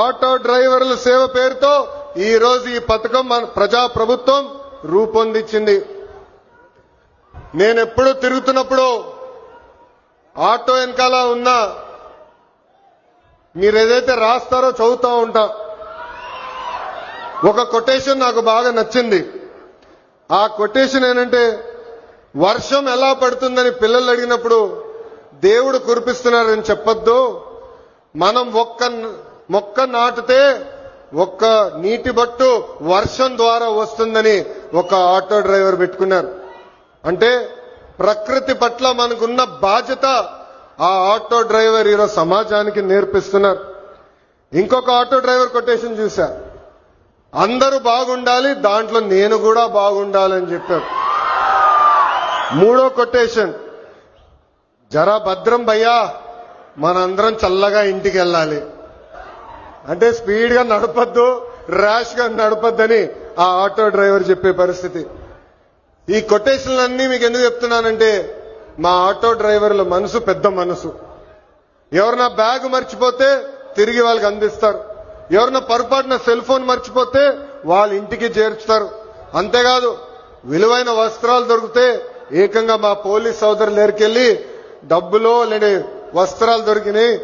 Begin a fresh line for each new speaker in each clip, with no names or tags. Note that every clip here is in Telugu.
ఆటో డ్రైవర్ల సేవ పేరుతో ఈ రోజు ఈ పథకం మన ప్రజా ప్రభుత్వం రూపొందించింది. నేనెప్పుడు తిరుగుతున్నప్పుడు ఆటో వెనకాల ఉన్న మీరు ఏదైతే రాస్తారో చదువుతా ఉంటా. ఒక కొటేషన్ నాకు బాగా నచ్చింది. ఆ కొటేషన్ ఏంటంటే, వర్షం ఎలా పడుతుందని పిల్లలు అడిగినప్పుడు దేవుడు కురిపిస్తున్నారని చెప్పొద్దు, మనం ఒక్క మొక్క నాటితే ఒక్క నీటి బట్టు వర్షం ద్వారా వస్తుందని ఒక ఆటో డ్రైవర్ పెట్టుకున్నారు. అంటే ప్రకృతి పట్ల మనకున్న బాధ్యత ఆ ఆటో డ్రైవర్ ఈరోజు సమాజానికి నేర్పిస్తున్నారు. ఇంకొక ఆటో డ్రైవర్ కొటేషన్ చూశా, అందరూ బాగుండాలి, దాంట్లో నేను కూడా బాగుండాలని చెప్పారు. మూడో కొటేషన్, జరా భద్రం భయ్యా, మనందరం చల్లగా ఇంటికి వెళ్ళాలి. అంటే స్పీడ్ గా నడపద్దు, ర్యాష్ గా నడపద్దని ఆ ఆటో డ్రైవర్ చెప్పే పరిస్థితి. ఈ కొటేషన్లన్నీ మీకు ఎందుకు చెప్తున్నానంటే, మా ఆటో డ్రైవర్ల మనసు పెద్ద మనసు. ఎవరన్నా బ్యాగ్ మర్చిపోతే తిరిగి వాళ్ళకి అందిస్తారు, ఎవరన్నా పొరపాటున సెల్ ఫోన్ మర్చిపోతే వాళ్ళ ఇంటికి చేర్చుతారు. అంతేకాదు, విలువైన వస్త్రాలు దొరికితే ఏకంగా మా పోలీస్ సోదరులు దగ్గరికెళ్లి డబ్బులో లేని వస్త్రాలు దొరికినాయి,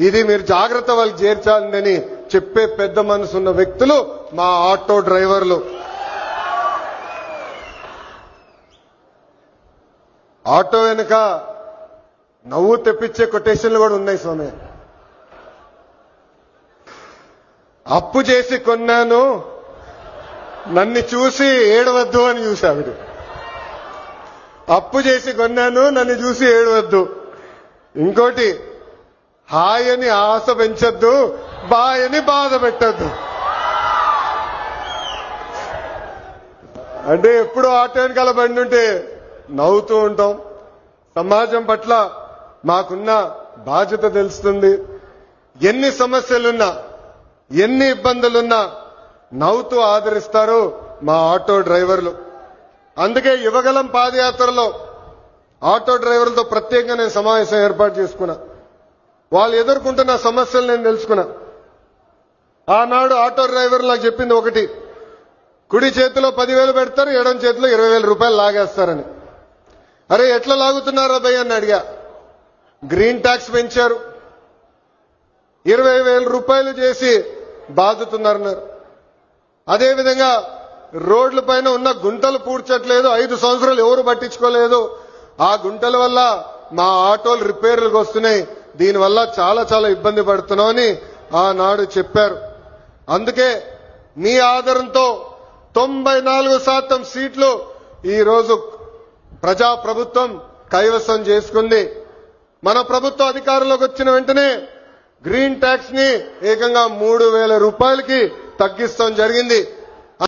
ఇది మీరు జాగ్రత్త వాళ్ళకి చేర్చాలని చెప్పే పెద్ద మనసున్న వ్యక్తులు మా ఆటో డ్రైవర్లు. ఆటో వెనుక నవ్వు తెప్పించే కొటేషన్లు కూడా ఉన్నాయి స్వామి. అప్పు చేసి కొన్నాను, నన్ను చూసి ఏడవద్దు అని చూశావిడు. అప్పు చేసి కొన్నాను, నన్ను చూసి ఏడవద్దు. ఇంకోటి, హాయని ఆశ పెంచొద్దు, బాయని బాధ పెట్టద్దు. అంటే ఎప్పుడు ఆటో వెనకాల బండి ఉంటే నవ్వుతూ ఉంటాం. సమాజం పట్ల మాకున్న బాధ్యత తెలుస్తుంది. ఎన్ని సమస్యలున్నా, ఎన్ని ఇబ్బందులున్నా నవ్వుతూ ఆదరిస్తారు మా ఆటో డ్రైవర్లు. అందుకే యువగలం పాదయాత్రలో ఆటో డ్రైవర్లతో ప్రత్యేకంగా నేను సమావేశం ఏర్పాటు చేసుకున్నా. వాళ్ళు ఎదుర్కొంటున్న సమస్యలు నేను తెలుసుకున్నా. ఆనాడు ఆటో డ్రైవర్లు నాకు చెప్పింది ఒకటి, కుడి చేతిలో 10,000 పెడతారు, ఎడం చేతిలో 20,000 రూపాయలు లాగేస్తారని. అరే ఎట్లా లాగుతున్నారా భయ్ అని అడిగా. గ్రీన్ ట్యాక్స్ పెంచారు, 20,000 రూపాయలు చేసి బాదుతున్నారన్నారు. అదేవిధంగా రోడ్ల పైన ఉన్న గుంటలు పూడ్చట్లేదు, 5 సంవత్సరాలు ఎవరు పట్టించుకోలేదు. ఆ గుంటల వల్ల మా ఆటోలు రిపేర్లకు వస్తున్నాయి, దీనివల్ల చాలా చాలా ఇబ్బంది పడుతున్నామని ఆనాడు చెప్పారు. అందుకే మీ ఆదరణతో 94% సీట్లు ఈ రోజు ప్రజా ప్రభుత్వం కైవసం చేసుకుంది. మన ప్రభుత్వం అధికారంలోకి వచ్చిన వెంటనే గ్రీన్ ట్యాక్స్ ని ఏకంగా 3,000 రూపాయలకి తగ్గిస్తాం జరిగింది.